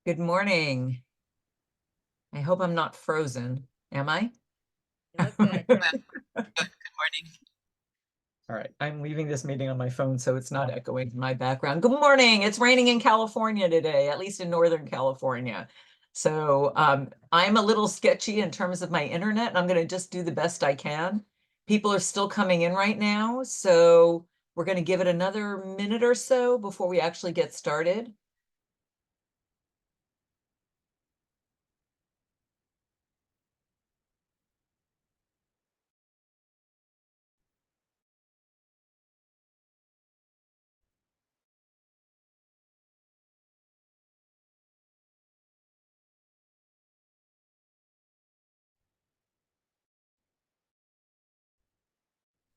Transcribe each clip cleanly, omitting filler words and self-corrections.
Good morning. I hope I'm not frozen. Am I? You look good. Good morning. All right, I'm leaving this meeting on my phone so it's not echoing in my background. Good morning. It's raining in California today, at least in Northern California. So I'm a little sketchy in terms of my internet, and I'm going to just do the best I can. People are still coming in right now, so we're going to give it another minute or so before we actually get started.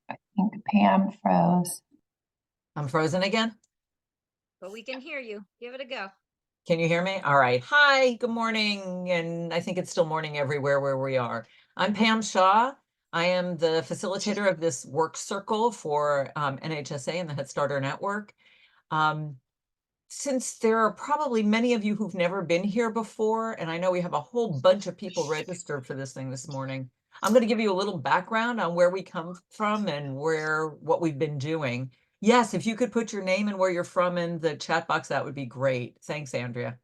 I think Pam froze. I'm frozen again. But we can hear you. Give it a go. Can you hear me? All right. Hi, good morning. And I think it's still morning everywhere where we are. I'm Pam Shaw. I am the facilitator of this work circle for NHSA and the Head Starter Network. Since there are probably many of you who've never been here before, and I know we have a whole bunch of people registered for this thing this morning, I'm going to give you a little background on where we come from and what we've been doing. Yes, if you could put your name and where you're from in the chat box, that would be great. Thanks, Andrea.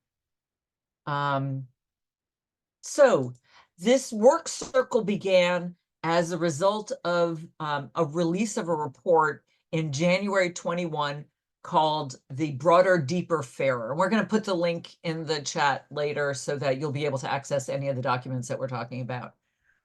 So this work circle began as a result of a release of a report in January 21 called the Broader, Deeper, Fairer. We're going to put the link in the chat later so that you'll be able to access any of the documents that we're talking about.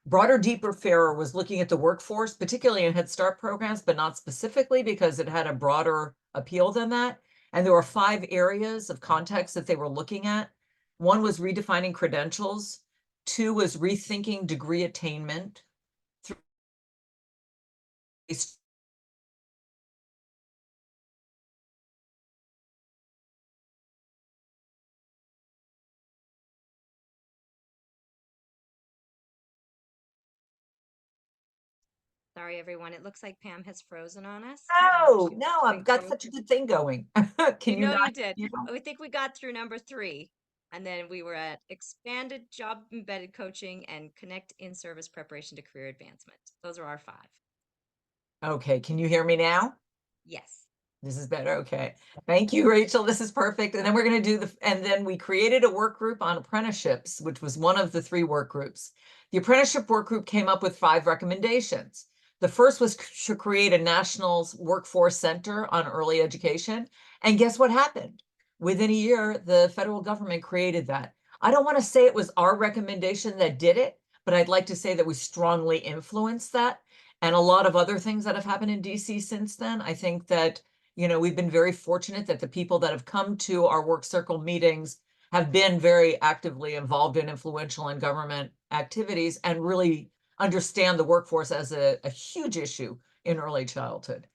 Broader, Deeper, Fairer was looking at the workforce, particularly in Head Start programs, but not specifically because it had a broader appeal than that. And there were 5 areas of context that they were looking at. One was redefining credentials. 2 was rethinking degree attainment. 3, Sorry, everyone. It looks like Pam has frozen on us. no, I've got such a good thing going. Can you know not? you did. I think we got through number 3. And then we were at expanded job embedded coaching and connect in-service preparation to career advancement. Those are our 5. Okay, can you hear me now? Yes. This is better. Okay. Thank you, Rachel. This is perfect. And then we're going to do and then we created a work group on apprenticeships, which was one of the 3 work groups. The apprenticeship work group came up with 5 recommendations. The first was to create a national workforce center on early education. And guess what happened? Within a year, the federal government created that. I don't want to say it was our recommendation that did it, but I'd like to say that we strongly influenced that. And a lot of other things that have happened in DC since then. I think that we've been very fortunate that the people that have come to our work circle meetings have been very actively involved in influential and government activities and really understand the workforce as a huge issue in early childhood.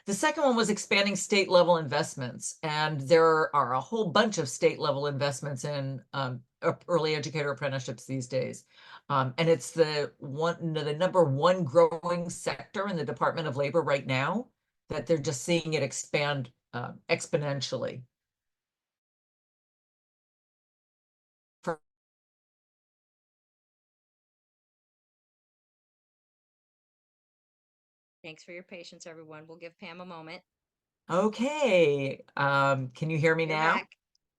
The second one was expanding state level investments. And there are a whole bunch of state level investments in early educator apprenticeships these days. And it's the number 1 growing sector in the Department of Labor right now, that they're just seeing it expand exponentially. Thanks for your patience, everyone. We'll give Pam a moment. Okay. Can you hear me You're now? back.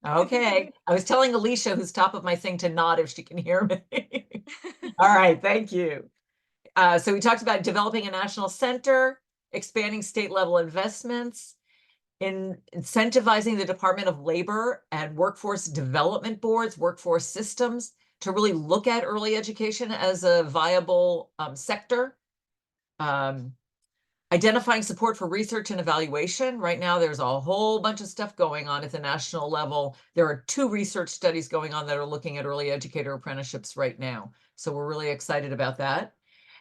Okay. I was telling Alicia, who's top of my thing, to nod if she can hear me. All right. Thank you. So we talked about developing a national center, expanding state level investments, in incentivizing the Department of Labor and workforce development boards, workforce systems to really look at early education as a viable sector. Identifying support for research and evaluation. Right now, there's a whole bunch of stuff going on at the national level. There are 2 research studies going on that are looking at early educator apprenticeships right now. So we're really excited about that.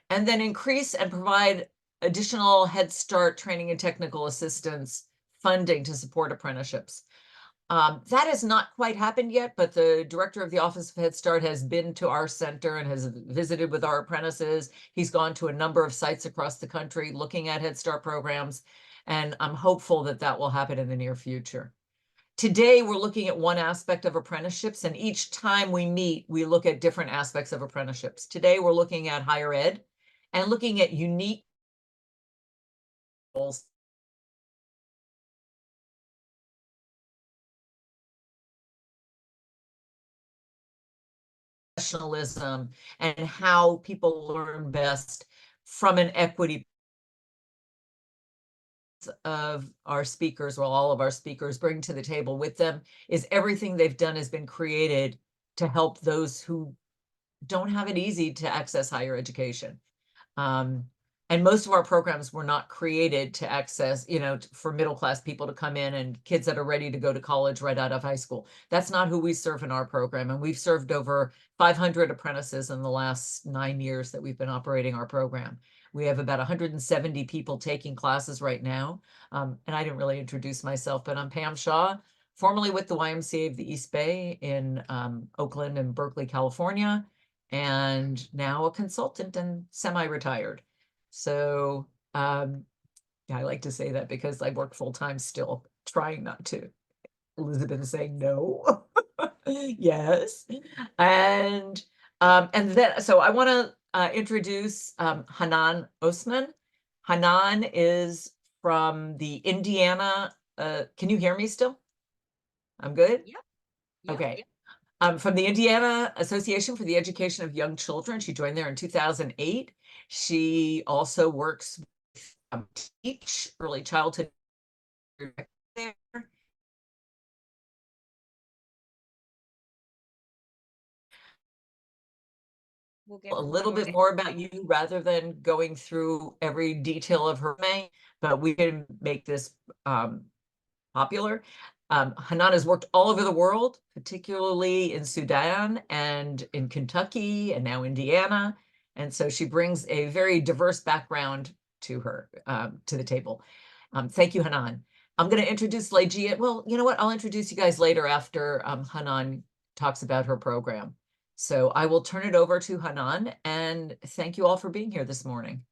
And then increase and provide additional Head Start training and technical assistance funding to support apprenticeships. That has not quite happened yet, but the director of the Office of Head Start has been to our center and has visited with our apprentices. He's gone to a number of sites across the country looking at Head Start programs, and I'm hopeful that that will happen in the near future. Today, we're looking at one aspect of apprenticeships, and each time we meet, we look at different aspects of apprenticeships. Today, we're looking at higher ed and looking at unique goals. Professionalism and how people learn best from an equity of our speakers, well, all of our speakers bring to the table with them is everything they've done has been created to help those who don't have it easy to access higher education. And most of our programs were not created to access, for middle-class people to come in and kids that are ready to go to college right out of high school. That's not who we serve in our program. And we've served over 500 apprentices in the last 9 years that we've been operating our program. We have about 170 people taking classes right now. And I didn't really introduce myself, but I'm Pam Shaw, formerly with the YMCA of the East Bay in Oakland and Berkeley, California, and now a consultant and semi-retired. So I like to say that because I work full-time still, trying not to. Elizabeth is saying no. Yes. And then, so I want to introduce Hanan Osman. Hanan is from the Indiana, can you hear me still? I'm good? Yep. Okay. From the Indiana Association for the Education of Young Children. She joined there in 2008. She also works with Teach Early Childhood there. We'll get A little more bit more about you rather than going through every detail of her resume, but we can make this popular. Hanan has worked all over the world, particularly in Sudan and in Kentucky and now Indiana. And so she brings a very diverse background to her, to the table. Thank you, Hanan. I'm going to introduce Legia. Well, you know what? I'll introduce you guys later after Hanan talks about her program. So I will turn it over to Hanan, and thank you all for being here this morning.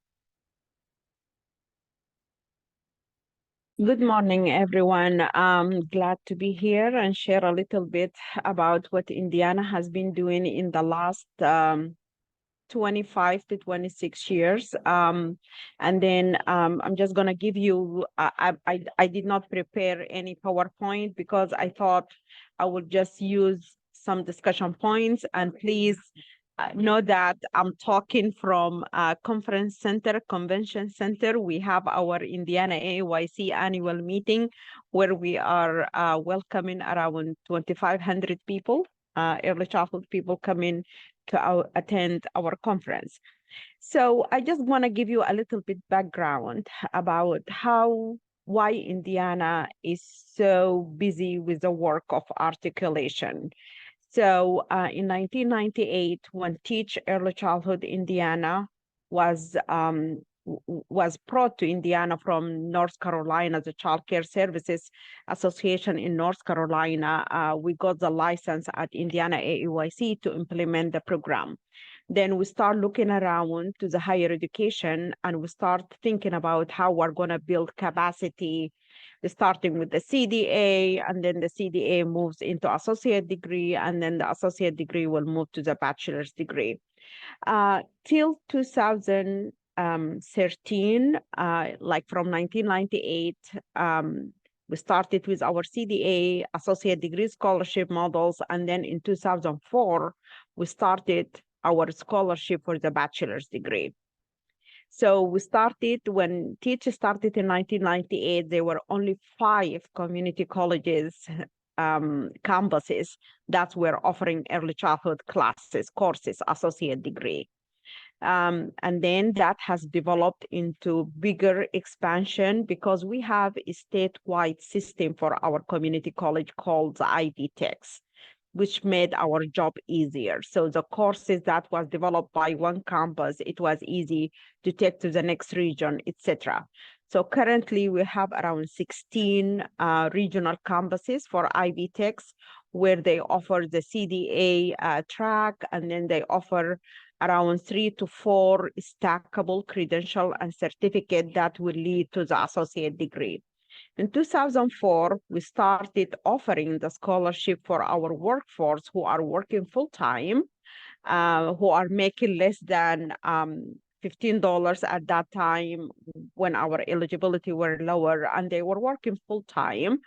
Good morning, everyone. I'm glad to be here and share a little bit about what Indiana has been doing in the last 25 to 26 years. And then I'm just going to give you, I did not prepare any PowerPoint because I thought I would just use some discussion points. And please know that I'm talking from Conference Center, Convention Center. We have our Indiana AAYC annual meeting where we are welcoming around 2,500 people, early childhood people coming to attend our conference. So I just want to give you a little bit background about why Indiana is so busy with the work of articulation. So in 1998, when Teach Early Childhood Indiana was brought to Indiana from North Carolina, the Child Care Services Association in North Carolina, we got the license at Indiana AAYC to implement the program. Then we start looking around to the higher education and we start thinking about how we're going to build capacity, starting with the CDA, and then the CDA moves into associate degree, and then the associate degree will move to the bachelor's degree. Till 2013, like from 1998, we started with our CDA associate degree scholarship models, and then in 2004, we started our scholarship for the bachelor's degree. So we started, when Teach started in 1998, there were only 5 community colleges, campuses that were offering early childhood classes, courses, associate degree. And then that has developed into bigger expansion because we have a statewide system for our community college called the Ivy Techs, which made our job easier. So the courses that was developed by one campus, it was easy to take to the next region, etc. So currently we have around 16 regional campuses for Ivy Techs where they offer the CDA track, and then they offer around 3 to 4 stackable credential and certificate that will lead to the associate degree. In 2004, we started offering the scholarship for our workforce who are working full-time, who are making less than $15 at that time when our eligibility were lower and they were working full-time.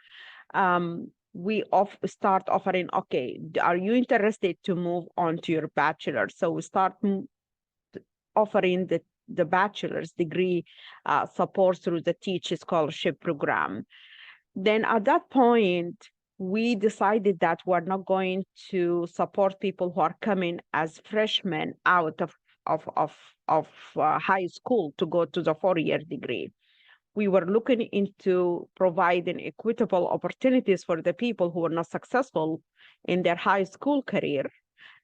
We start offering, okay, are you interested to move on to your bachelor? So we start offering the bachelor's degree support through the Teach Scholarship Program. Then at that point, we decided that we're not going to support people who are coming as freshmen out of high school to go to the 4-year degree. We were looking into providing equitable opportunities for the people who were not successful in their high school career.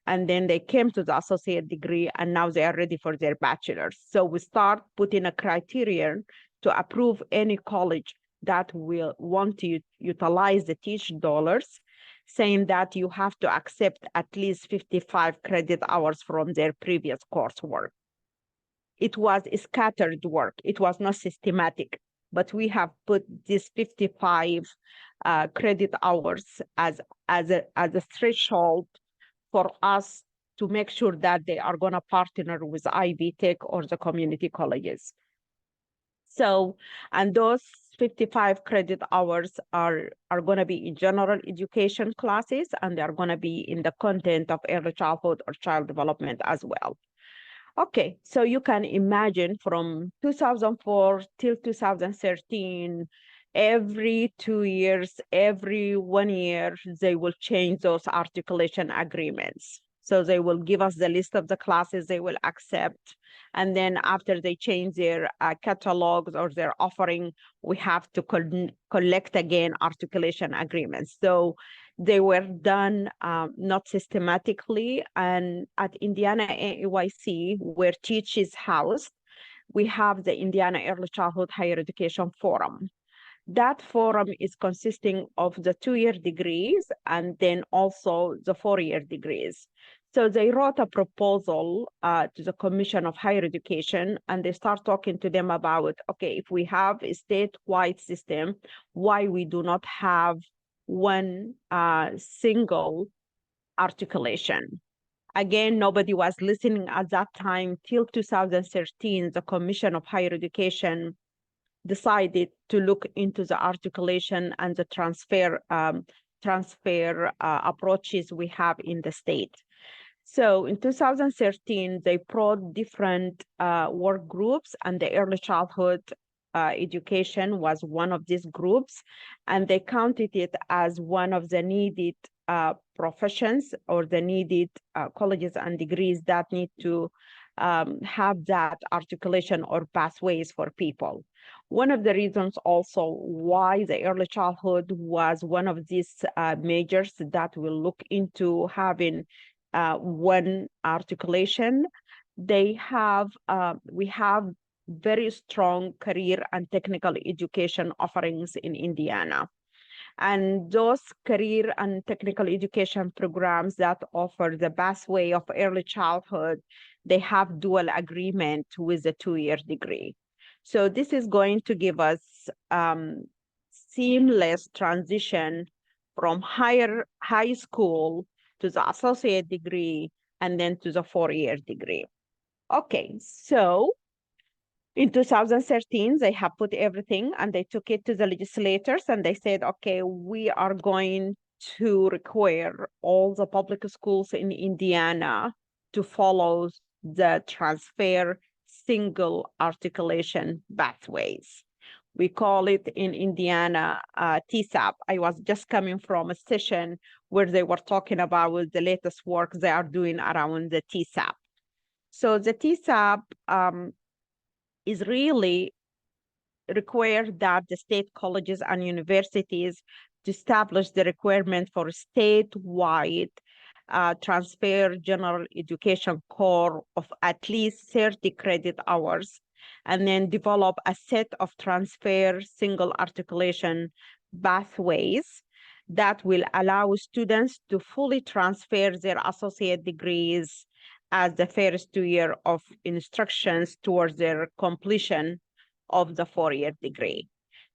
And then they came to the associate degree and now they are ready for their bachelor's. So we start putting a criterion to approve any college that will want to utilize the Teach dollars, saying that you have to accept at least 55 credit hours from their previous coursework. It was scattered work. It was not systematic, but we have put this 55 credit hours as a threshold for us to make sure that they are going to partner with Ivy Tech or the community colleges. So, and those 55 credit hours are going to be in general education classes, and they're going to be in the content of early childhood or child development as well. Okay, so you can imagine from 2004 till 2013, every 2 years, every 1 year, they will change those articulation agreements. So they will give us the list of the classes they will accept. And then after they change their catalogs or their offering, we have to collect again articulation agreements. So they were done not systematically. And at Indiana AYC, where Teach is housed, we have the Indiana Early Childhood Higher Education Forum. That forum is consisting of the 2-year degrees and then also the 4-year degrees. So they wrote a proposal to the Commission of Higher Education, and they start talking to them about, okay, if we have a statewide system, why we do not have one single articulation. Again, nobody was listening at that time. Till 2013, the Commission of Higher Education decided to look into the articulation and the transfer approaches we have in the state. So in 2013, they brought different work groups, and the early childhood education was one of these groups, and they counted it as one of the needed professions or the needed colleges and degrees that need to have that articulation or pathways for people. One of the reasons also why the early childhood was one of these majors that will look into having one articulation, we have very strong career and technical education offerings in Indiana. And those career and technical education programs that offer the pathway of early childhood, they have dual agreement with the 2-year degree. So this is going to give us seamless transition from high school to the associate degree and then to the 4-year degree. Okay, so in 2013, they have put everything and they took it to the legislators and they said, okay, we are going to require all the public schools in Indiana to follow the transfer single articulation pathways. We call it in Indiana TSAP. I was just coming from a session where they were talking about the latest work they are doing around the TSAP. So the TSAP is really required that the state colleges and universities to establish the requirement for statewide transfer general education core of at least 30 credit hours, and then develop a set of transfer single articulation pathways that will allow students to fully transfer their associate degrees as the first 2 years of instructions towards their completion of the 4-year degree.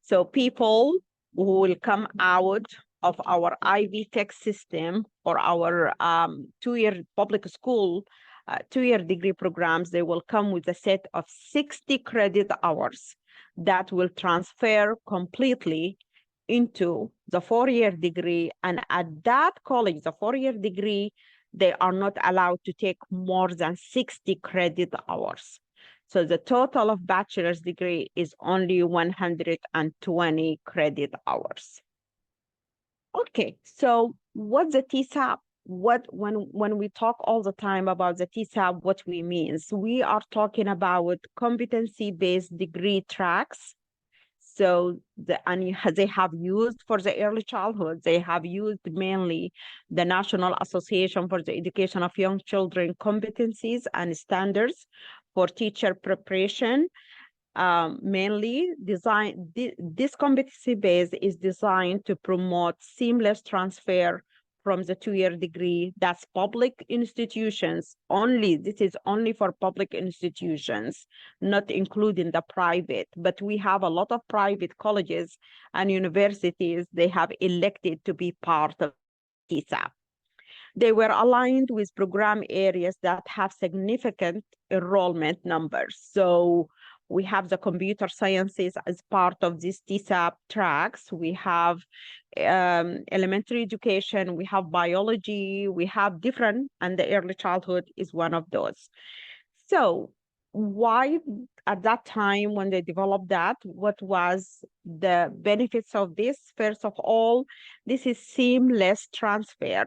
So people who will come out of our Ivy Tech system or our 2-year public school 2-year degree programs, they will come with a set of 60 credit hours that will transfer completely into the 4-year degree. And at that college, the 4-year degree, they are not allowed to take more than 60 credit hours. So the total of bachelor's degree is only 120 credit hours. Okay, so what's the TSAP? When we talk all the time about the TSAP, what we mean? So we are talking about competency-based degree tracks. So they have used for the early childhood, they have used mainly the National Association for the Education of Young Children competencies and standards for teacher preparation. Mainly this competency base is designed to promote seamless transfer from the 2-year degree. That's public institutions only. This is only for public institutions, not including the private. But we have a lot of private colleges and universities. They have elected to be part of TSAP. They were aligned with program areas that have significant enrollment numbers. So we have the computer sciences as part of these TSAP tracks. We have elementary education, we have biology, we have different, and the early childhood is one of those. So why at that time when they developed that, what was the benefits of this? First of all, this is seamless transfer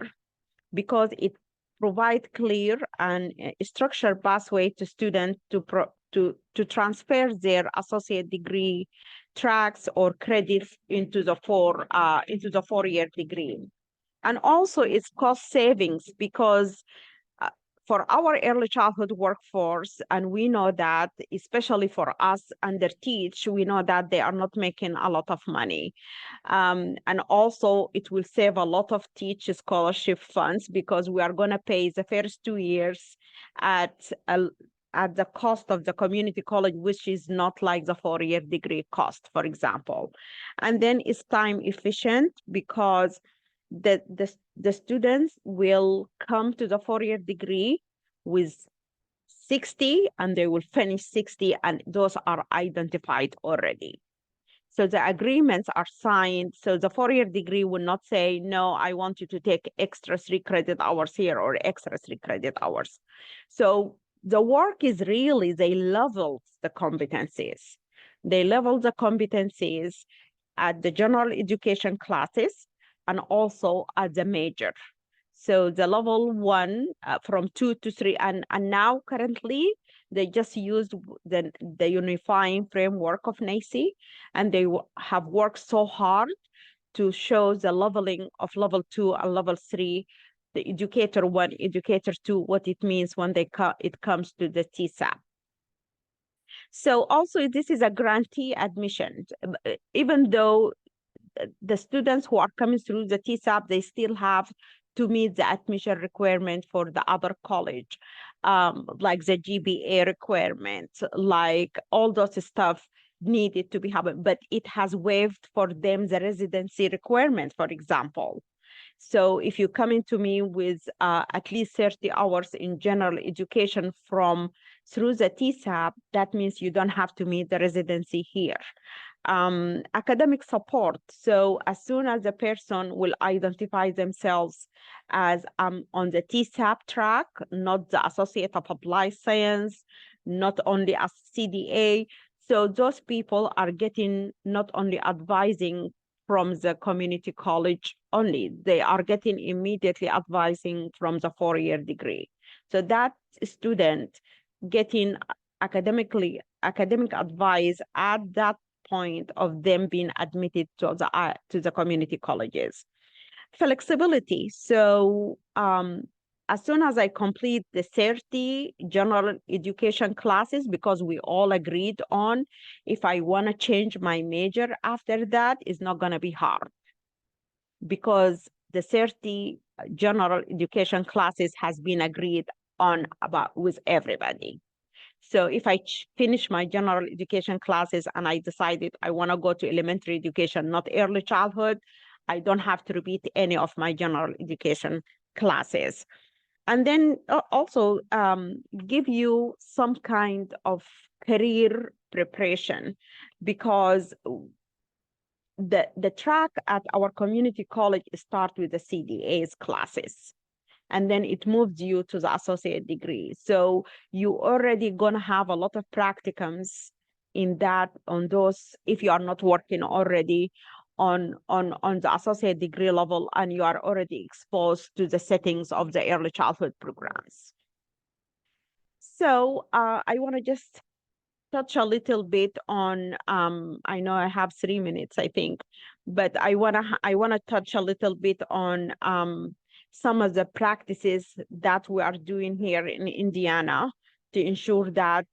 because it provides clear and structured pathway to students to transfer their associate degree tracks or credits into the 4-year degree. And also it's cost savings because for our early childhood workforce, and we know that, especially for us under teach, we know that they are not making a lot of money. And also it will save a lot of teach scholarship funds because we are going to pay the first 2 years at the cost of the community college, which is not like the 4-year degree cost, for example. And then it's time efficient because the students will come to the 4-year degree with 60 and they will finish 60, and those are identified already. So the agreements are signed. So the 4-year degree will not say, no, I want you to take extra 3 credit hours here or extra 3 credit hours. So the work is really, they level the competencies. They level the competencies at the general education classes and also at the major. So the level 1 from 2 to 3, and now currently they just used the unifying framework of NACI, and they have worked so hard to show the leveling of level 2 and level 3, the educator 1, educator 2, what it means when it comes to the TSAP. So also this is a grantee admission, even though the students who are coming through the TSAP, they still have to meet the admission requirement for the other college, like the GPA requirements, like all those stuff needed to be happened, but it has waived for them the residency requirement, for example. So if you come into me with at least 30 hours in general education through the TSAP, that means you don't have to meet the residency here. Academic support. So as soon as the person will identify themselves as on the TSAP track, not the Associate of Applied Science, not only as CDA. So those people are getting not only advising from the community college only, they are getting immediately advising from the 4-year degree. So that student getting academic advice at that point of them being admitted to the community colleges. Flexibility. So as soon as I complete the 30 general education classes, because we all agreed on, if I want to change my major after that, it's not going to be hard because the 30 general education classes has been agreed on with everybody. So if I finish my general education classes and I decided I want to go to elementary education, not early childhood, I don't have to repeat any of my general education classes. And then also give you some kind of career preparation, because the track at our community college start with the CDA's classes, and then it moves you to the associate degree. So you already gonna have a lot of practicums in that, on those, if you are not working already on the associate degree level, and you are already exposed to the settings of the early childhood programs. So I want to just touch a little bit on, I know I have 3 minutes, I think, but I wanna touch a little bit on some of the practices that we are doing here in Indiana to ensure that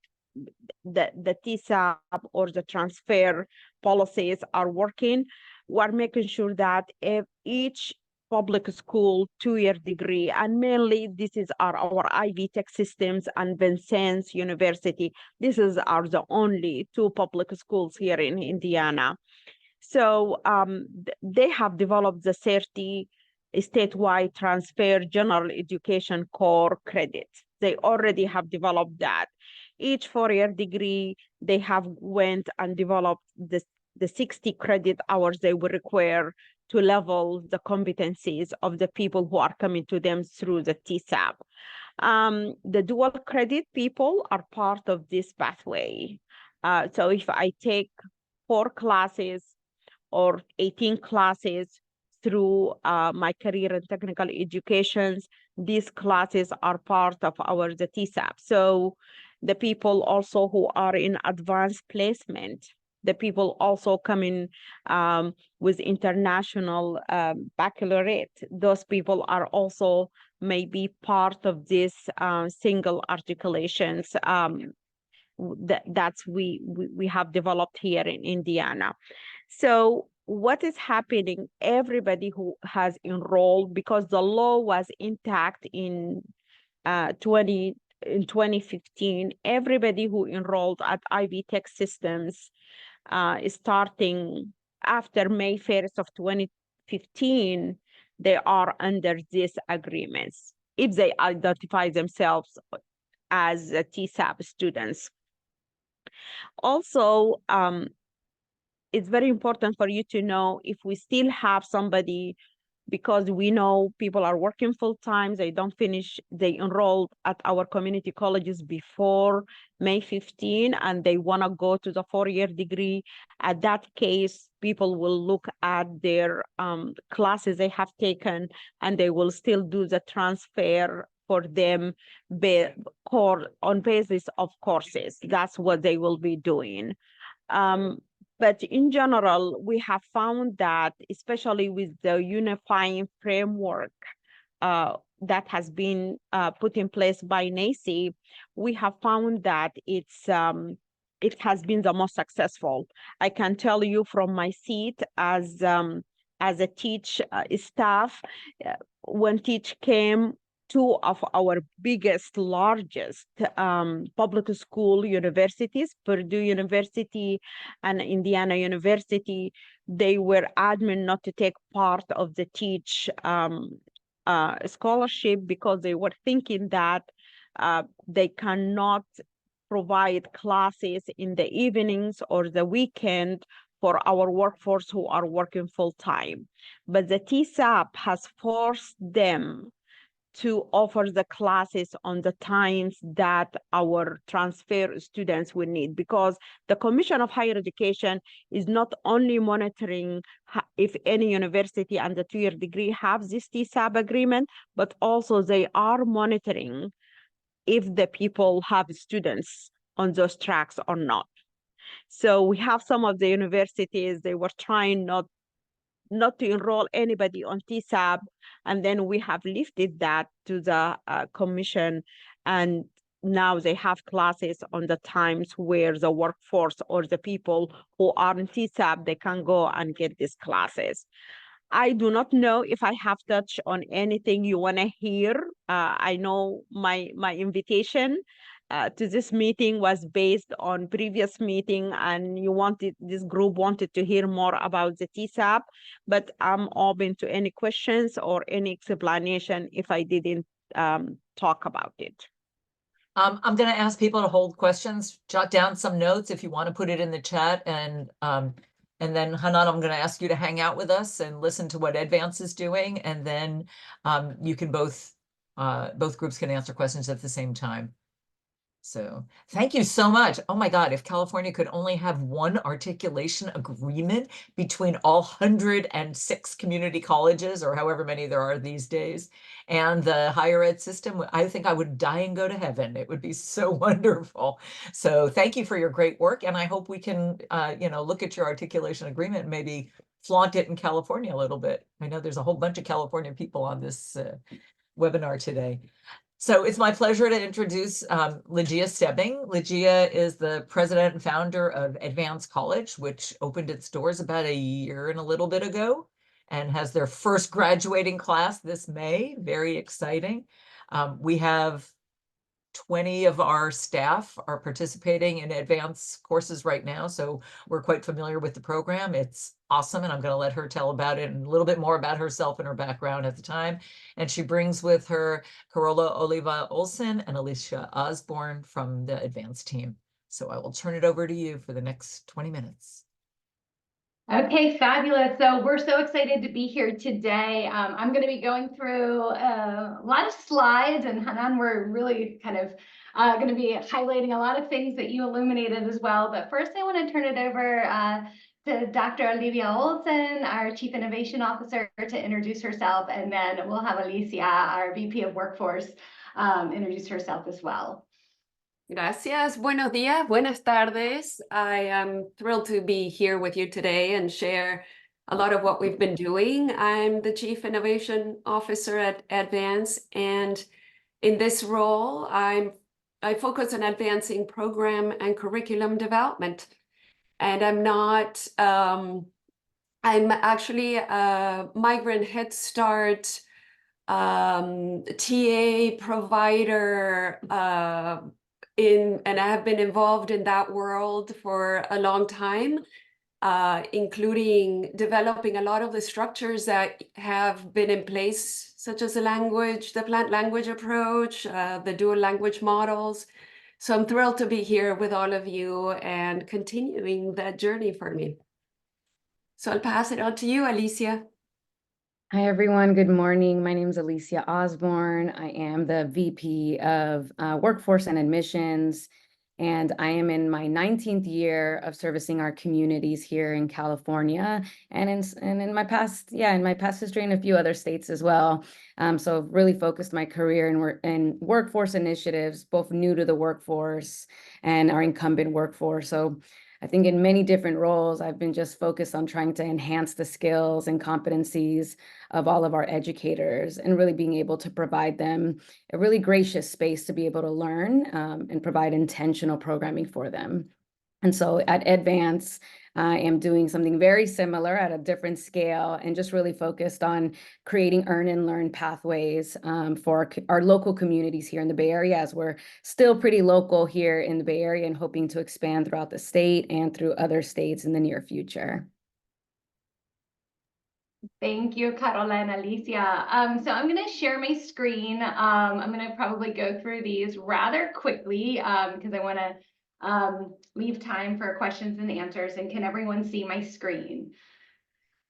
the TSAP or the transfer policies are working. We're making sure that if each public school 2-year degree, and mainly this is our Ivy Tech systems and Vincennes University. This are the only 2 public schools here in Indiana. So they have developed the 30 statewide transfer general education core credit. They already have developed that. Each 4-year degree, they have went and developed the 60 credit hours they will require to level the competencies of the people who are coming to them through the TSAP. The dual credit people are part of this pathway. So if I take 4 classes or 18 classes through my career and technical educations, these classes are part of the TSAP. So the people also who are in advanced placement, the people also coming with international baccalaureate, those people are also maybe part of this single articulations that's we have developed here in Indiana. So what is happening, everybody who has enrolled, because the law was intact in 2015, everybody who enrolled at Ivy Tech systems starting after May 1st of 2015, they are under these agreements if they identify themselves as TSAP students. Also, it's very important for you to know if we still have somebody, because we know people are working full time, they don't finish, they enrolled at our community colleges before May 15, and they want to go to the 4-year degree. At that case, people will look at their classes they have taken, and they will still do the transfer for them on basis of courses. That's what they will be doing. But in general, we have found that, especially with the unifying framework that has been put in place by NACI, we have found that it has been the most successful. I can tell you from my seat as a teach staff, when teach came, 2 of our biggest, largest public school universities, Purdue University and Indiana University, they were adamant not to take part of the teach scholarship, because they were thinking that they cannot provide classes in the evenings or the weekend for our workforce who are working full time. But the TSAP has forced them to offer the classes on the times that our transfer students will need, because the Commission of Higher Education is not only monitoring if any university and the 2-year degree have this TSAP agreement, but also they are monitoring if the people have students on those tracks or not. So we have some of the universities, they were trying not to enroll anybody on TSAP, and then we have lifted that to the commission, and now they have classes on the times where the workforce or the people who are in TSAP, they can go and get these classes. I do not know if I have touched on anything you want to hear. I know my invitation to this meeting was based on previous meeting, and this group wanted to hear more about the TSAP, but I'm open to any questions or any explanation if I didn't talk about it. I'm going to ask people to hold questions, jot down some notes if you want to put it in the chat, and then Hanan, I'm going to ask you to hang out with us and listen to what Advance is doing, and then you can both groups can answer questions at the same time. So thank you so much. Oh my God, if California could only have one articulation agreement between all 106 community colleges, or however many there are these days, and the higher ed system, I think I would die and go to heaven. It would be so wonderful. So thank you for your great work. And I hope we can, look at your articulation agreement and maybe flaunt it in California a little bit. I know there's a whole bunch of California people on this webinar today. So it's my pleasure to introduce Ligia Stebbing. Ligia is the president and founder of Advance College, which opened its doors about a year and a little bit ago and has their first graduating class this May. Very exciting. We have 20 of our staff are participating in Advance courses right now, so we're quite familiar with the program. It's awesome, and I'm going to let her tell about it and a little bit more about herself and her background at the time. And she brings with her Carola Oliva Olsen and Alicia Osborne from the Advance team. So I will turn it over to you for the next 20 minutes. Okay, fabulous. So we're so excited to be here today. I'm going to be going through a lot of slides, and Hanan, we're really kind of going to be highlighting a lot of things that you illuminated as well. But first, I want to turn it over to Dr. Olivia Olsen, our Chief Innovation Officer, to introduce herself, and then we'll have Alicia, our VP of Workforce, introduce herself as well. Gracias. Buenos días. Buenas tardes. I am thrilled to be here with you today and share a lot of what we've been doing. I'm the Chief Innovation Officer at Advance, and in this role, I focus on advancing program and curriculum development. And I'm actually a migrant Head Start TA provider, and I have been involved in that world for a long time, including developing a lot of the structures that have been in place, such as the plant language approach, the dual language models. So I'm thrilled to be here with all of you and continuing that journey for me. So I'll pass it on to you, Alicia. Hi, everyone. Good morning. My name is Alicia Osborne. I am the VP of Workforce and Admissions, and I am in my 19th year of servicing our communities here in California, and in my past history in a few other states as well. So I've really focused my career in workforce initiatives, both new to the workforce and our incumbent workforce. So I think in many different roles, I've been just focused on trying to enhance the skills and competencies of all of our educators and really being able to provide them a really gracious space to be able to learn and provide intentional programming for them. And so at Advance, I am doing something very similar at a different scale and just really focused on creating earn and learn pathways for our local communities here in the Bay Area, as we're still pretty local here in the Bay Area and hoping to expand throughout the state and through other states in the near future. Thank you, Carola and Alicia. So I'm going to share my screen. I'm going to probably go through these rather quickly because I want to leave time for questions and answers. And can everyone see my screen?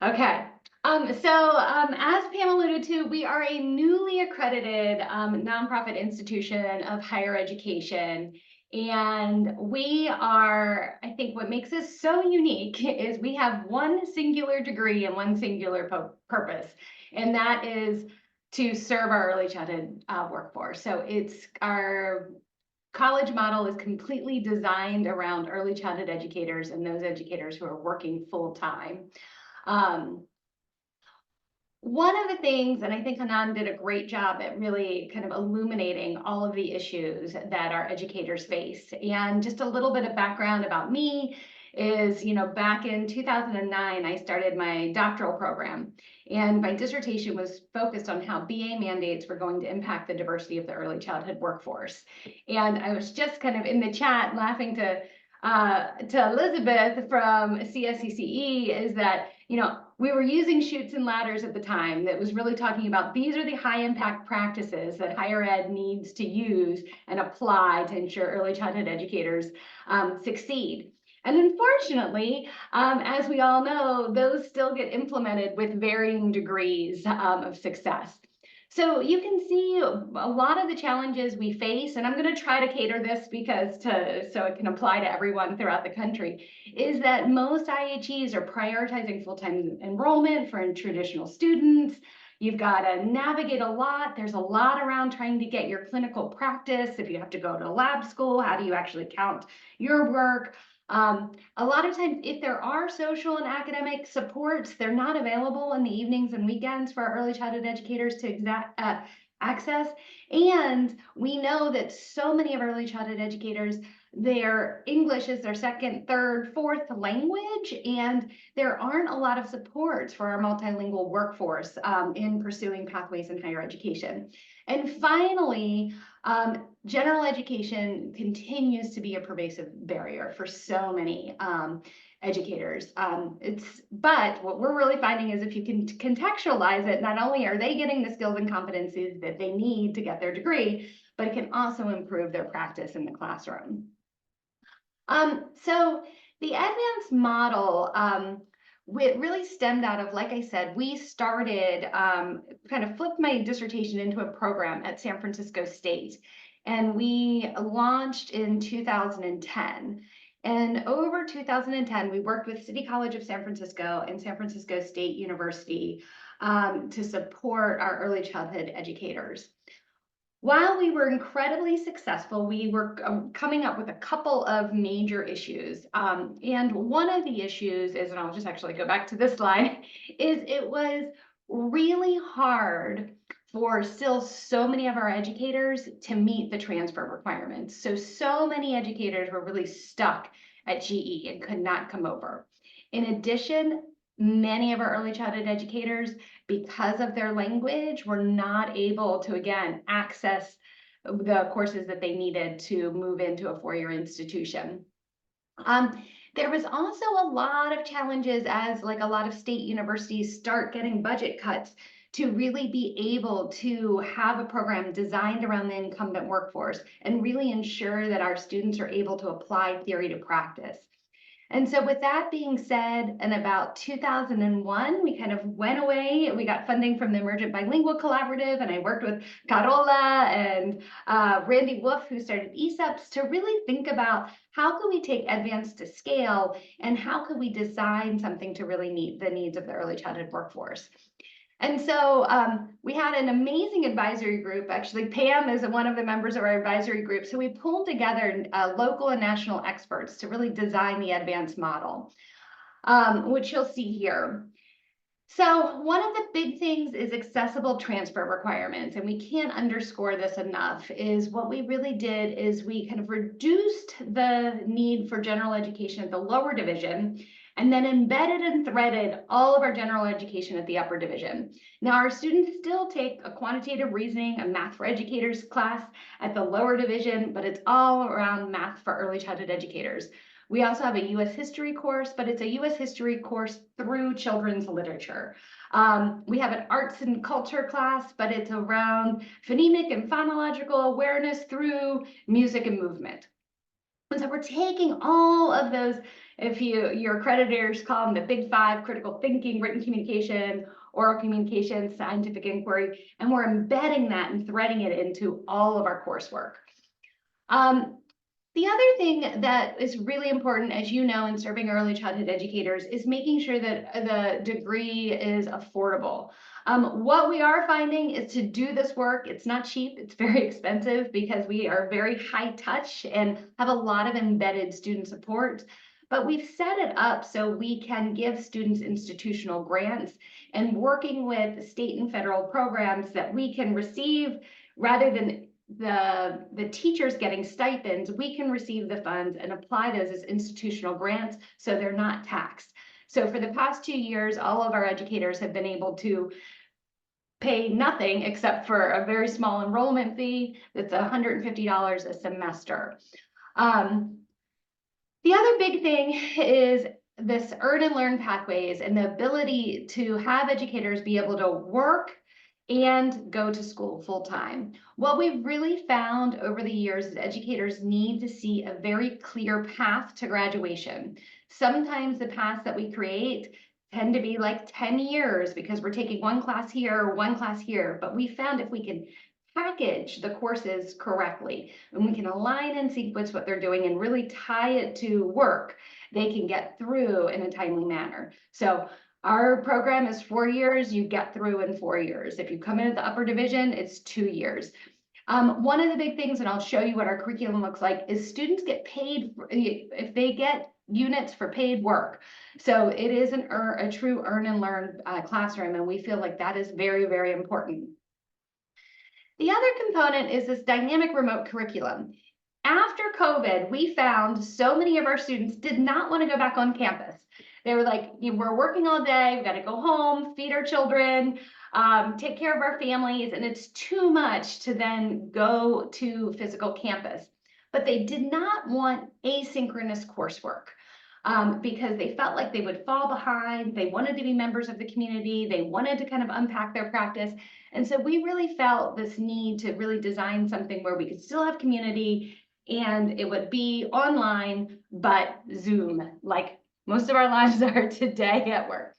Okay. As Pam alluded to, we are a newly accredited nonprofit institution of higher education. And we are, I think what makes us so unique is we have one singular degree and one singular purpose, and that is to serve our early childhood workforce. So it's our college model is completely designed around early childhood educators and those educators who are working full time. One of the things, and I think Hanan did a great job at really kind of illuminating all of the issues that our educators face. And just a little bit of background about me is, back in 2009, I started my doctoral program, and my dissertation was focused on how BA mandates were going to impact the diversity of the early childhood workforce. And I was just kind of in the chat laughing to Elizabeth from CSCCE is that, we were using chutes and ladders at the time that was really talking about these are the high impact practices that higher ed needs to use and apply to ensure early childhood educators succeed. And unfortunately, as we all know, those still get implemented with varying degrees of success. So you can see a lot of the challenges we face, and I'm going to try to cater this so it can apply to everyone throughout the country, is that most IHEs are prioritizing full-time enrollment for traditional students. You've got to navigate a lot. There's a lot around trying to get your clinical practice. If you have to go to lab school, how do you actually count your work? A lot of times, if there are social and academic supports, they're not available in the evenings and weekends for our early childhood educators to access. And we know that so many of our early childhood educators, their English is their second, third, fourth language, and there aren't a lot of supports for our multilingual workforce in pursuing pathways in higher education. And finally, general education continues to be a pervasive barrier for so many educators. But what we're really finding is if you can contextualize it, not only are they getting the skills and competencies that they need to get their degree, but it can also improve their practice in the classroom. So the advanced model, it really stemmed out of, like I said, we started, kind of flipped my dissertation into a program at San Francisco State. And we launched in 2010. And over 2010, we worked with City College of San Francisco and San Francisco State University to support our early childhood educators. While we were incredibly successful, we were coming up with a couple of major issues. And one of the issues is, and I'll just actually go back to this slide, is it was really hard for still so many of our educators to meet the transfer requirements. So many educators were really stuck at GE and could not come over. In addition, many of our early childhood educators, because of their language, were not able to, again, access the courses that they needed to move into a four-year institution. There was also a lot of challenges as like a lot of state universities start getting budget cuts to really be able to have a program designed around the incumbent workforce and really ensure that our students are able to apply theory to practice. And so with that being said, in about 2001, we kind of went away. We got funding from the Emergent Bilingual Collaborative, and I worked with Carola and Randy Wolf, who started ESEPs, to really think about how could we take advance to scale and how could we design something to really meet the needs of the early childhood workforce. And so we had an amazing advisory group. Actually, Pam is one of the members of our advisory group. So we pulled together local and national experts to really design the advanced model, which you'll see here. So one of the big things is accessible transfer requirements, and we can't underscore this enough, is what we really did is we kind of reduced the need for general education at the lower division and then embedded and threaded all of our general education at the upper division. Now, our students still take a quantitative reasoning, a math for educators class at the lower division, but it's all around math for early childhood educators. We also have a U.S. history course, but it's a U.S. history course through children's literature. We have an arts and culture class, but it's around phonemic and phonological awareness through music and movement. And so we're taking all of those, if your accreditors call them the big five: critical thinking, written communication, oral communication, scientific inquiry, and we're embedding that and threading it into all of our coursework. The other thing that is really important, as you know, in serving early childhood educators is making sure that the degree is affordable. What we are finding is to do this work, it's not cheap, it's very expensive because we are very high touch and have a lot of embedded student support. But we've set it up so we can give students institutional grants and working with state and federal programs that we can receive rather than the teachers getting stipends, we can receive the funds and apply those as institutional grants, so they're not taxed. So for the past 2 years, all of our educators have been able to pay nothing except for a very small enrollment fee that's $150 a semester. The other big thing is this earn and learn pathways and the ability to have educators be able to work and go to school full time. What we've really found over the years is educators need to see a very clear path to graduation. Sometimes the paths that we create tend to be like 10 years because we're taking one class here, one class here, but we found if we can package the courses correctly and we can align and sequence what they're doing and really tie it to work, they can get through in a timely manner. So our program is 4 years, you get through in 4 years. If you come in at the upper division, it's 2 years. One of the big things, and I'll show you what our curriculum looks like, is students get paid if they get units for paid work. So it is a true earn and learn classroom, and we feel like that is very, very important. The other component is this dynamic remote curriculum. After COVID, we found so many of our students did not want to go back on campus. They were like, we're working all day, we've got to go home, feed our children, take care of our families, and it's too much to then go to physical campus. But they did not want asynchronous coursework because they felt like they would fall behind. They wanted to be members of the community. They wanted to kind of unpack their practice. And so we really felt this need to really design something where we could still have community and it would be online, but Zoom, like most of our lives are today at work.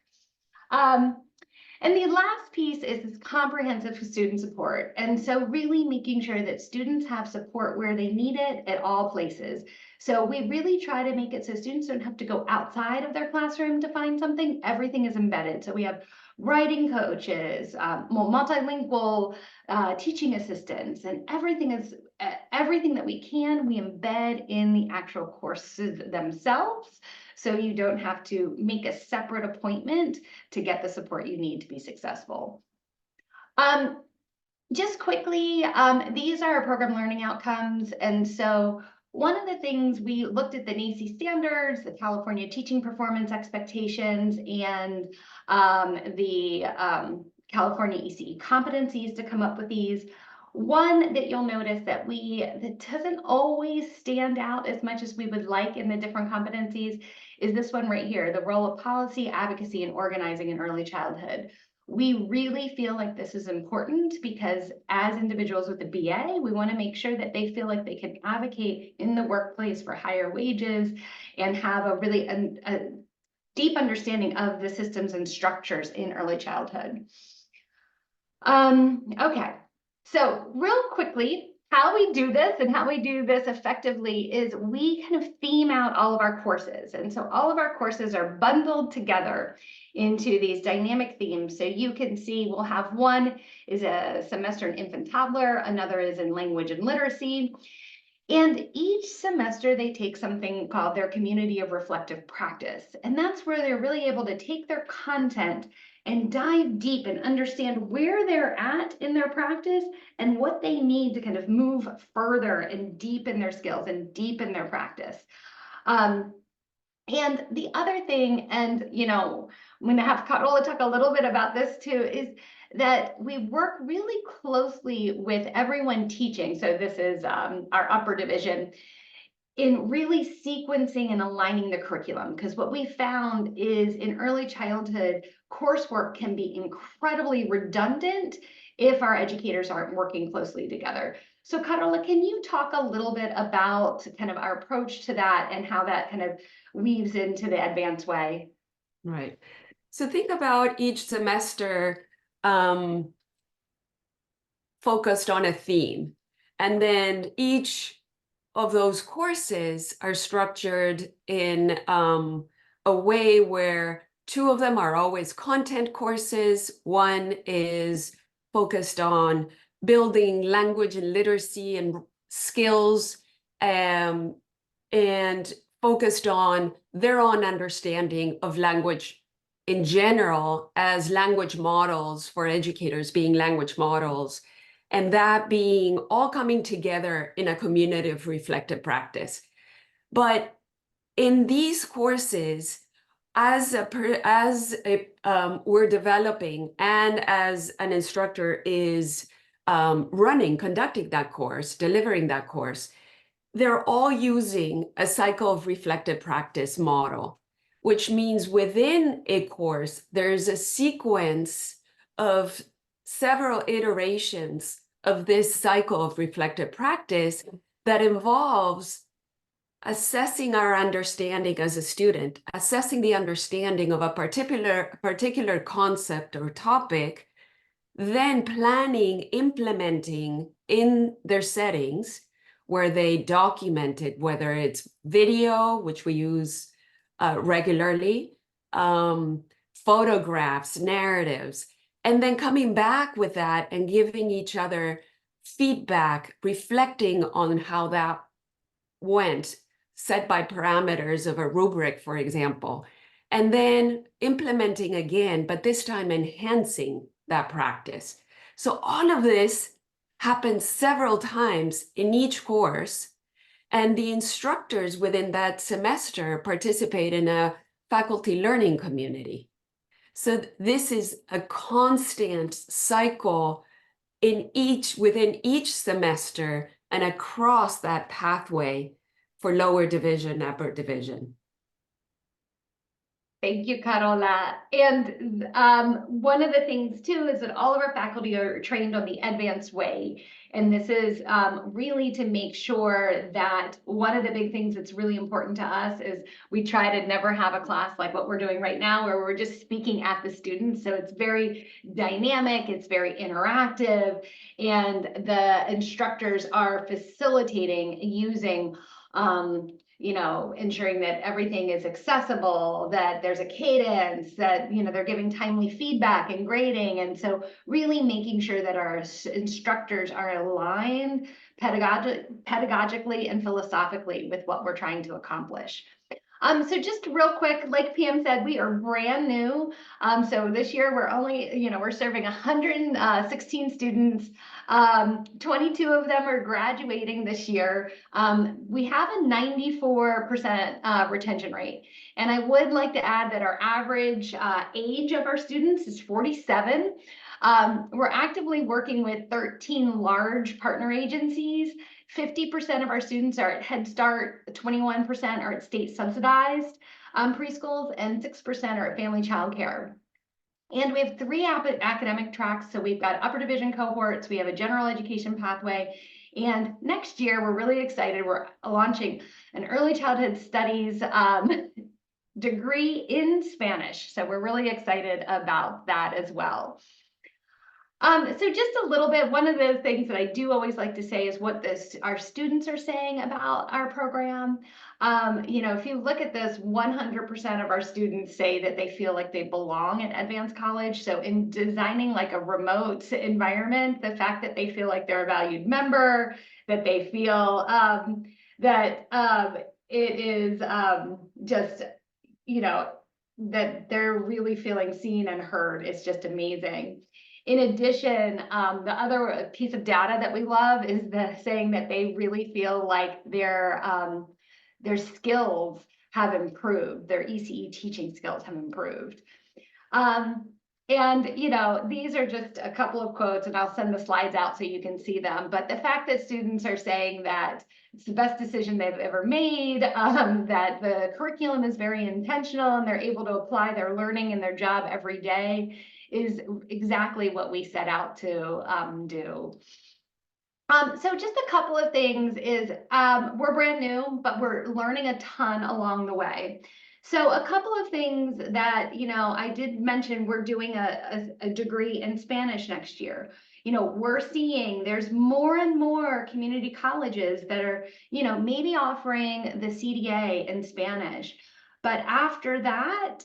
And the last piece is this comprehensive student support. And so really making sure that students have support where they need it at all places. So we really try to make it so students don't have to go outside of their classroom to find something. Everything is embedded. So we have writing coaches, multilingual teaching assistants, and everything that we can, we embed in the actual courses themselves. So you don't have to make a separate appointment to get the support you need to be successful. Just quickly, these are our program learning outcomes. And so one of the things we looked at the NAEYC standards, the California Teaching Performance Expectations, and the California ECE competencies to come up with these. One that you'll notice that doesn't always stand out as much as we would like in the different competencies is this one right here, the role of policy, advocacy, and organizing in early childhood. We really feel like this is important because as individuals with a BA, we want to make sure that they feel like they can advocate in the workplace for higher wages and have a really a deep understanding of the systems and structures in early childhood. Okay, so real quickly, how we do this and how we do this effectively is we kind of theme out all of our courses. And so all of our courses are bundled together into these dynamic themes. So you can see we'll have one is a semester in infant toddler, another is in language and literacy. And each semester they take something called their community of reflective practice. And that's where they're really able to take their content and dive deep and understand where they're at in their practice and what they need to kind of move further and deepen their skills and deepen their practice. And the other thing, and I'm going to have Carola talk a little bit about this too, is that we work really closely with everyone teaching. So this is our upper division in really sequencing and aligning the curriculum. Because what we found is in early childhood, coursework can be incredibly redundant if our educators aren't working closely together. So Carola, can you talk a little bit about kind of our approach to that and how that kind of weaves into the advanced way? Right. So think about each semester focused on a theme, and then each of those courses are structured in a way where two of them are always content courses. One is focused on building language and literacy and skills, and focused on their own understanding of language in general as language models for educators, being language models. and that being all coming together in a community of reflective practice. But in these courses, we're developing, and as an instructor is conducting that course, delivering that course, they're all using a cycle of reflective practice model, which means within a course, there's a sequence of several iterations of this cycle of reflective practice that involves assessing our understanding as a student, assessing the understanding of a particular concept or topic, then planning, implementing in their settings where they document it, whether it's video, which we use regularly, photographs, narratives, and then coming back with that and giving each other feedback, reflecting on how that went, set by parameters of a rubric, for example, and then implementing again, but this time enhancing that practice. So all of this happens several times in each course, and the instructors within that semester participate in a faculty learning community. So this is a constant cycle within each semester and across that pathway for lower division, upper division. Thank you, Carola. And one of the things too is that all of our faculty are trained on the advanced way. And this is really to make sure that one of the big things that's really important to us is we try to never have a class like what we're doing right now, where we're just speaking at the students. So it's very dynamic, it's very interactive, and the instructors are facilitating using ensuring that everything is accessible, that there's a cadence, that, they're giving timely feedback and grading. And so really making sure that our instructors are aligned pedagogically and philosophically with what we're trying to accomplish. So just real quick, like Pam said, we are brand new. So this year we're only, we're serving 116 students. 22 of them are graduating this year. We have a 94% retention rate. And I would like to add that our average age of our students is 47. We're actively working with 13 large partner agencies. 50% of our students are at Head Start, 21% are at state subsidized preschools, and 6% are at family child care. And we have 3 academic tracks. So we've got upper division cohorts, we have a general education pathway, and next year we're really excited. We're launching an early childhood studies degree in Spanish. So we're really excited about that as well. So just a little bit, one of the things that I do always like to say is what our students are saying about our program. If you look at this, 100% of our students say that they feel like they belong at Advanced College. So in designing like a remote environment, the fact that they feel like they're a valued member, that they feel that it is just, that they're really feeling seen and heard, is just amazing. In addition, the other piece of data that we love is saying that they really feel like their skills have improved, their ECE teaching skills have improved. And these are just a couple of quotes, and I'll send the slides out so you can see them. But the fact that students are saying that it's the best decision they've ever made, that the curriculum is very intentional and they're able to apply their learning in their job every day, is exactly what we set out to do. So just a couple of things is we're brand new, but we're learning a ton along the way. So a couple of things that, I did mention, we're doing a degree in Spanish next year. We're seeing there's more and more community colleges that are, maybe offering the CDA in Spanish. But after that,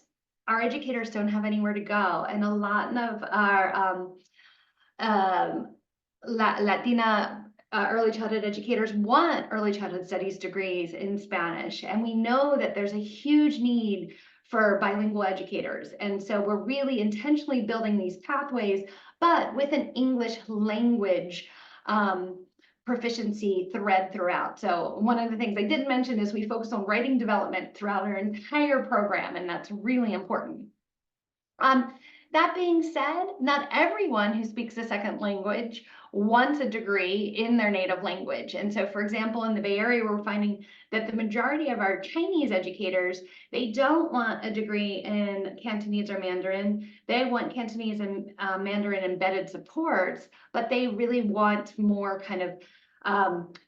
our educators don't have anywhere to go. And a lot of our Latina early childhood educators want early childhood studies degrees in Spanish. And we know that there's a huge need for bilingual educators. And so we're really intentionally building these pathways but with an English language proficiency thread throughout. So one of the things I didn't mention is we focus on writing development throughout our entire program, and that's really important. That being said, not everyone who speaks a second language wants a degree in their native language. And so, for example, in the Bay Area, we're finding that the majority of our Chinese educators, they don't want a degree in Cantonese or Mandarin. They want Cantonese and Mandarin embedded supports, but they really want more kind of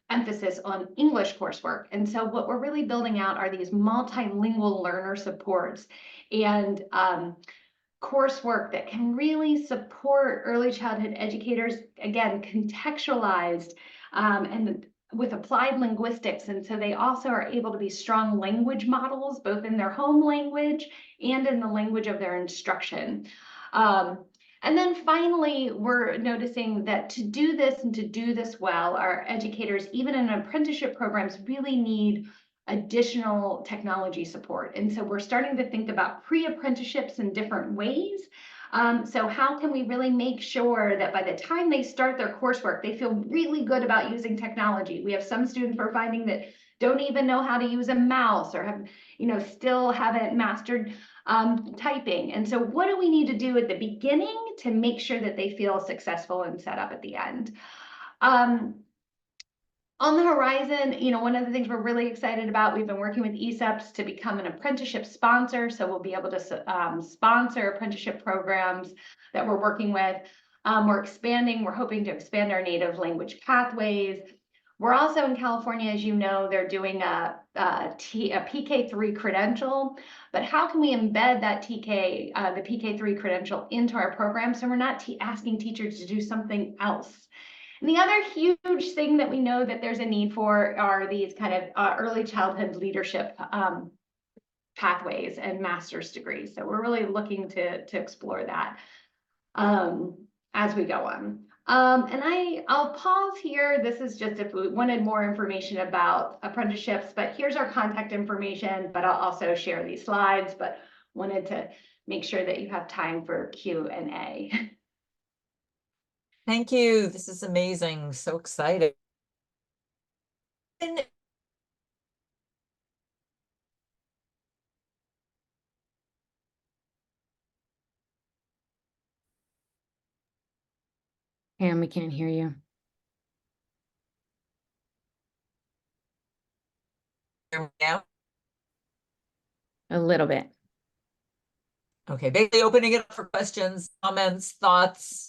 emphasis on English coursework. And so what we're really building out are these multilingual learner supports and coursework that can really support early childhood educators, again, contextualized and with applied linguistics. And so they also are able to be strong language models, both in their home language and in the language of their instruction. And then finally, we're noticing that to do this and to do this well, our educators, even in apprenticeship programs, really need additional technology support. And so we're starting to think about pre-apprenticeships in different ways. So how can we really make sure that by the time they start their coursework, they feel really good about using technology? We have some students we're finding that don't even know how to use a mouse or have, still haven't mastered typing. And so what do we need to do at the beginning to make sure that they feel successful and set up at the end? On the horizon, one of the things we're really excited about, we've been working with ESEPs to become an apprenticeship sponsor. So we'll be able to sponsor apprenticeship programs that we're working with. We're expanding, we're hoping to expand our native language pathways. We're also in California, as you know, they're doing a PK3 credential, but how can we embed that the PK3 credential into our program so we're not asking teachers to do something else? And the other huge thing that we know that there's a need for are these kind of early childhood leadership pathways and master's degrees. So we're really looking to explore that as we go on. And I'll pause here. This is just if we wanted more information about apprenticeships, but here's our contact information, but I'll also share these slides, but wanted to make sure that you have time for Q&A. Thank you. This is amazing. So excited. Pam, we can't hear you. Now? A little bit. Okay, basically opening it up for questions, comments, thoughts.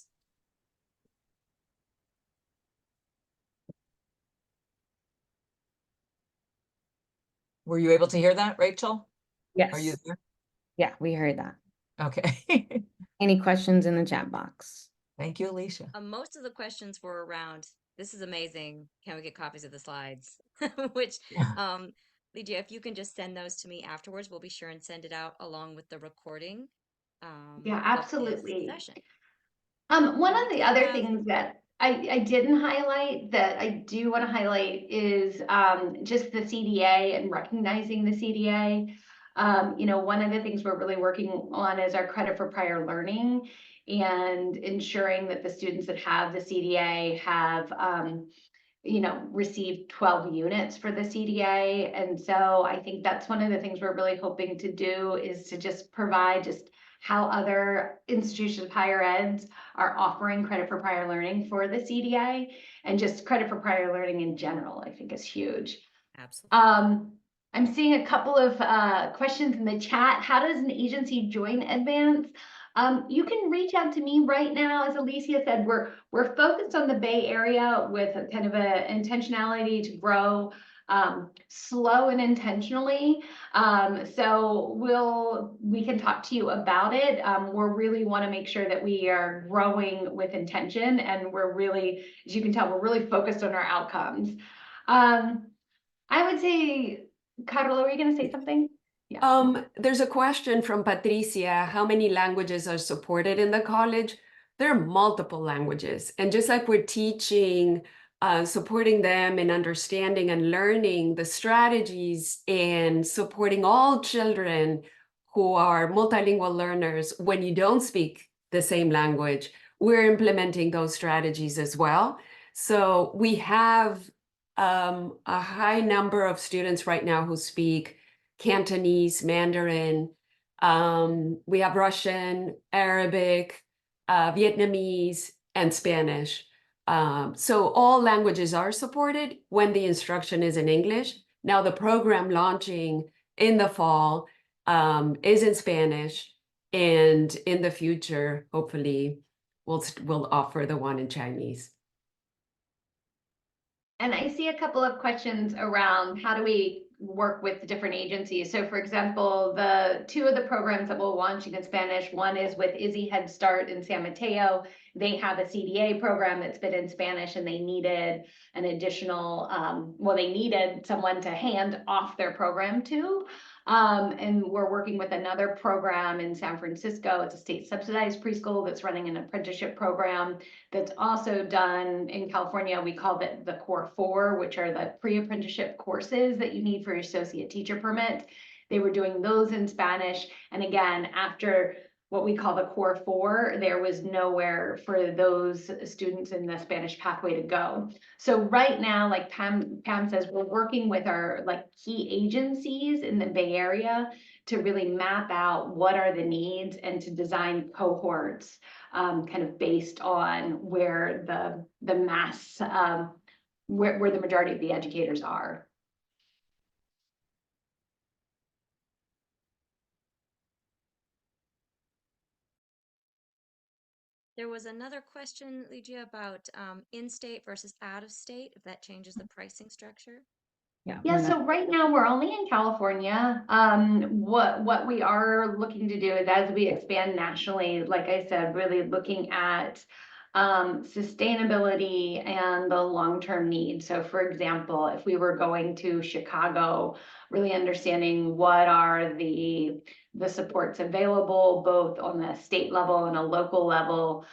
Were you able to hear that, Rachel? Yes. Are you there? Yeah, we heard that. Okay. Any questions in the chat box? Thank you, Alicia. Most of the questions were around, this is amazing. Can we get copies of the slides? Which, Yeah. Lydia, if you can just send those to me afterwards, we'll be sure and send it out along with the recording. Yeah, absolutely. Session. One of the other things that I didn't highlight that I do want to highlight is just the CDA and recognizing the CDA. One of the things we're really working on is our credit for prior learning and ensuring that the students that have the CDA have received 12 units for the CDA. And so I think that's one of the things we're really hoping to do is to just provide just how other institutions of higher eds are offering credit for prior learning for the CDA, and just credit for prior learning in general, I think is huge. Absolutely. I'm seeing a couple of questions in the chat. How does an agency join Advance? You can reach out to me right now. As Alicia said, we're focused on the Bay Area with a kind of a intentionality to grow slow and intentionally. So we can talk to you about it. We really want to make sure that we are growing with intention, and we're really, as you can tell, we're really focused on our outcomes. I would say, Carla, were you going to say something? Yeah. There's a question from Patricia. How many languages are supported in the college? There are multiple languages. And just like we're teaching, supporting them in understanding and learning the strategies and supporting all children who are multilingual learners when you don't speak the same language, we're implementing those strategies as well. So we have a high number of students right now who speak Cantonese, Mandarin. We have Russian, Arabic, Vietnamese, and Spanish. So all languages are supported when the instruction is in English. Now the program launching in the fall is in Spanish, and in the future, hopefully, we'll offer the one in Chinese. And I see a couple of questions around how do we work with different agencies. So for example, the two of the programs that we're launching in Spanish, one is with Izzy Head Start in San Mateo. They have a CDA program that's been in Spanish, and they needed an additional, they needed someone to hand off their program to. And we're working with another program in San Francisco. It's a state subsidized preschool that's running an apprenticeship program that's also done in California. We call it the Core 4, which are the pre-apprenticeship courses that you need for your associate teacher permit. They were doing those in Spanish. And again, after what we call the Core 4, there was nowhere for those students in the Spanish pathway to go. So right now, like Pam says, we're working with our key agencies in the Bay Area to really map out what are the needs and to design cohorts kind of based on where the mass, where the majority of the educators are. There was another question, Lygia, about in-state versus out-of-state, if that changes the pricing structure. Yeah, so right now we're only in California. What we are looking to do is, as we expand nationally, like I said, really looking at sustainability and the long-term need. So for example, if we were going to Chicago, really understanding what are the supports available, both on the state level and a local level.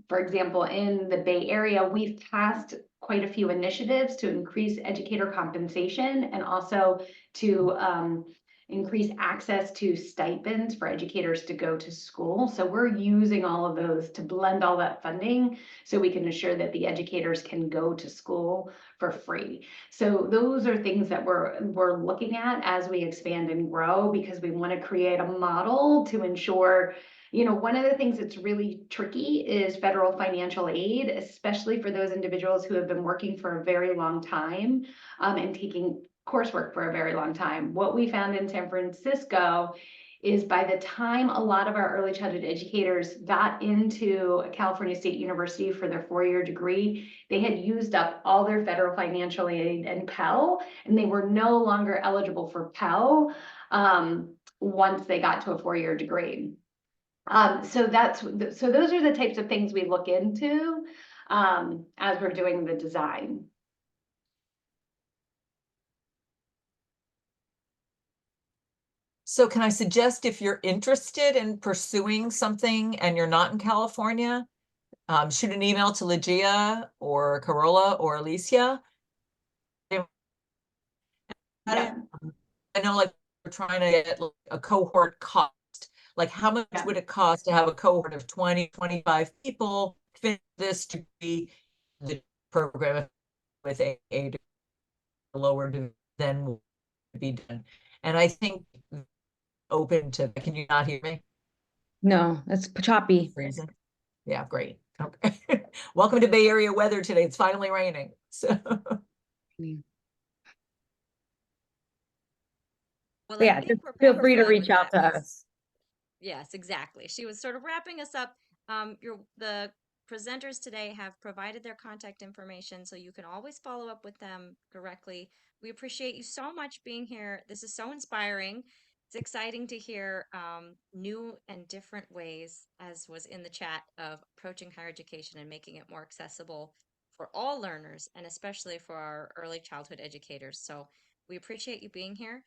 For example, in the Bay Area, we've passed quite a few initiatives to increase educator compensation and also to increase access to stipends for educators to go to school. So we're using all of those to blend all that funding so we can ensure that the educators can go to school for free. So those are things that we're looking at as we expand and grow, because we want to create a model to ensure. One of the things that's really tricky is federal financial aid, especially for those individuals who have been working for a very long time and taking coursework for a very long time. What we found in San Francisco is by the time a lot of our early childhood educators got into a California State University for their 4-year degree, they had used up all their federal financial aid and Pell, and they were no longer eligible for Pell once they got to a 4-year degree. So those are the types of things we look into as we're doing the design. So can I suggest, if you're interested in pursuing something and you're not in California, shoot an email to Lygia or Carola or Alicia. Yeah. I know, like, we're trying to get a cohort cost. Like, how much would it cost to have a cohort of 20, 25 people fit this to be the program with a lower than would be done? And I think open to, can you not hear me? No, that's choppy. Freezing. Yeah, great. Okay. Welcome to Bay Area weather today. It's finally raining. So Well, Yeah, just feel free to reach out to us. Yes, exactly. She was sort of wrapping us up. The presenters today have provided their contact information, so you can always follow up with them directly. We appreciate you so much being here. This is so inspiring. It's exciting to hear new and different ways, as was in the chat, of approaching higher education and making it more accessible for all learners, and especially for our early childhood educators. So we appreciate you being here.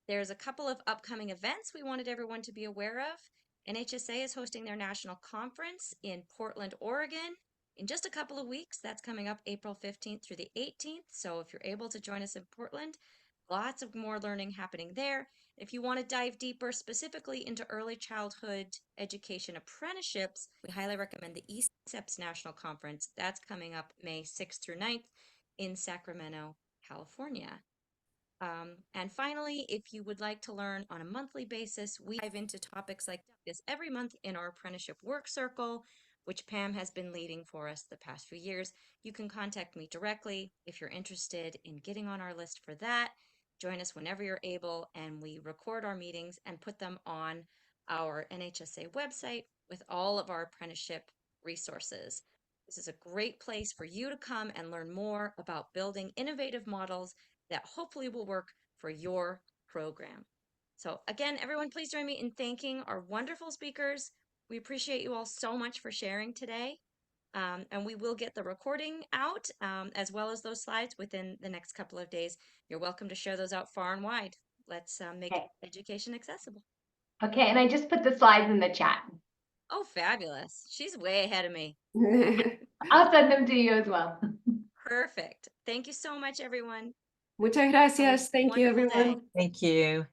There's a couple of upcoming events we wanted everyone to be aware of. NHSA is hosting their national conference in Portland, Oregon in just a couple of weeks. That's coming up April 15th through the 18th. So if you're able to join us in Portland, lots of more learning happening there. If you want to dive deeper specifically into early childhood education apprenticeships, we highly recommend the ESEPS National Conference. That's coming up May 6th through 9th in Sacramento, California. And finally, if you would like to learn on a monthly basis, we dive into topics like this every month in our apprenticeship work circle, which Pam has been leading for us the past few years. You can contact me directly if you're interested in getting on our list for that. Join us whenever you're able, and we record our meetings and put them on our NHSA website with all of our apprenticeship resources. This is a great place for you to come and learn more about building innovative models that hopefully will work for your program. So again, everyone, please join me in thanking our wonderful speakers. We appreciate you all so much for sharing today. And we will get the recording out as well as those slides within the next couple of days. You're welcome to share those out far and wide. Let's make education accessible. Okay, and I just put the slides in the chat. Oh, fabulous. She's way ahead of me. I'll send them to you as well. Perfect. Thank you so much, everyone. Muchas gracias. Have a Thank you, wonderful day. everyone. Thank you.